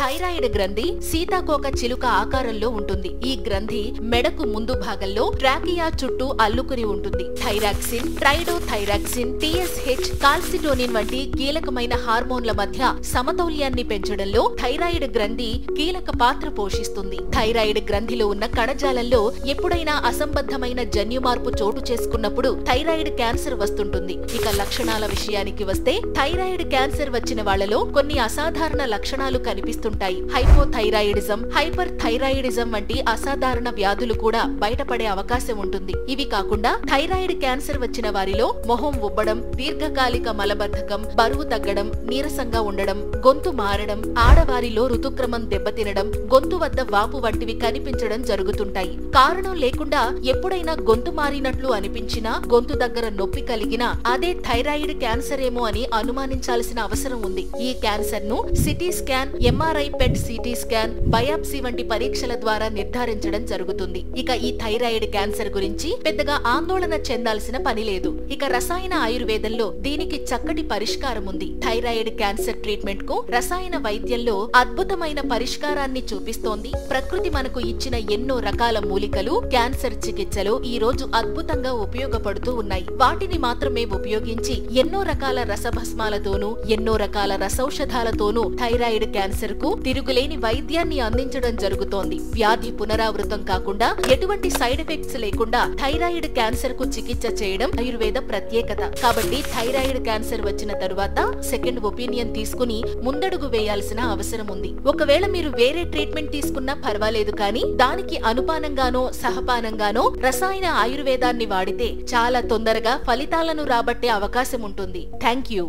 Thyroid గ్రంథి సీతాకోక చిలుక ఆకారంలో ఉంటుంది. ఈ గ్రంథి మెడకు ముందు భాగంలో ట్రాకియా చుట్టూ అల్లుకుని ఉంటుంది. థైరాక్సిన్, ట్రైడోథైరాక్సిన్, టీఎస్హెచ్, కాల్సిటోనిన్ వంటి కీలకమైన హార్మోన్ల మధ్య సమతౌల్యాన్ని పెంచడంలో థైరాయిడ్ గ్రంథి కీలక పాత్ర పోషిస్తుంది. థైరాయిడ్ గ్రంథిలో ఉన్న కణజాలంలో ఎప్పుడైనా అసంబద్ధమైన జన్యు మార్పు చోటు చేసుకున్నప్పుడు థైరాయిడ్ క్యాన్సర్ వస్తుంటుంది. ఇక లక్షణాల విషయానికి వస్తే థైరాయిడ్ క్యాన్సర్ వచ్చిన వాళ్లలో కొన్ని అసాధారణ లక్షణాలు కనిపిస్తుంటాయి. హైపోథైరాయిడిజం, హైపర్ థైరాయిడిజం వంటి అసాధారణ వ్యాధులు కూడా బయటపడే అవకాశం ఉంటుంది. ఇవి కాకుండా థైరాయిడ్ క్యాన్సర్ వచ్చిన వారిలో మొహం ఉబ్బడం, దీర్ఘకాలిక మలబద్ధకం, బరువు తగ్గడం, నీరసంగా ఉండడం, గొంతు మారడం, ఆడవారిలో ఋతుక్రమం దెబ్బతినడం, గొంతు వద్ద వాపు వంటివి కనిపించడం జరుగుతుంటాయి. కారణం లేకుండా ఎప్పుడైనా గొంతు మారినట్లు అనిపించినా, గొంతు దగ్గర నొప్పి కలిగినా అదే థైరాయిడ్ క్యాన్సర్ ఏమో అని అనుమానించాల్సిన అవసరం ఉంది. ఈ క్యాన్సర్ ను CT scan, MRI PET CT scan, biopsy వంటి పరీక్షల ద్వారా నిర్ధారించడం జరుగుతుంది. ఇక ఈ థైరాయిడ్ క్యాన్సర్ గురించి పెద్దగా ఆందోళన చెందాల్సిన పని లేదు. ఇక రసాయన ఆయుర్వేదంలో దీనికి చక్కటి పరిష్కారం ఉంది. థైరాయిడ్ క్యాన్సర్ ట్రీట్మెంట్ కు రసాయన వైద్యంలో అద్భుతమైన పరిష్కారాన్ని చూపిస్తోంది. ప్రకృతి మనకు ఇచ్చిన ఎన్నో రకాల మూలికలు క్యాన్సర్ చికిత్సలో ఈ రోజు అద్భుతంగా ఉపయోగపడుతూ ఉన్నాయి. వాటిని మాత్రమే ఉపయోగించి ఎన్నో రకాల రసభస్మాలతోనూ, ఎన్నో రకాల రసౌషధాలతోనూ థైరాయిడ్ క్యాన్సర్ కు తిరుగులేని వైద్యాన్ని అందించడం జరుగుతోంది. వ్యాధి పునరావృతం కాకుండా, ఎటువంటి సైడ్ ఎఫెక్ట్స్ లేకుండా థైరాయిడ్ క్యాన్సర్ కు చికిత్స చేయడం ఆయుర్వేద ప్రత్యేకత. కాబట్టి థైరాయిడ్ క్యాన్సర్ వచ్చిన తరువాత సెకండ్ ఒపీనియన్ తీసుకుని ముందడుగు వేయాల్సిన అవసరం ఉంది. ఒకవేళ మీరు వేరే ట్రీట్మెంట్ తీసుకున్నా పర్వాలేదు, కానీ దానికి అనుపానంగానో సహపానంగానో రసాయన ఆయుర్వేదాన్ని వాడితే చాలా తొందరగా ఫలితాలను రాబట్టే అవకాశం ఉంటుంది. Thank you.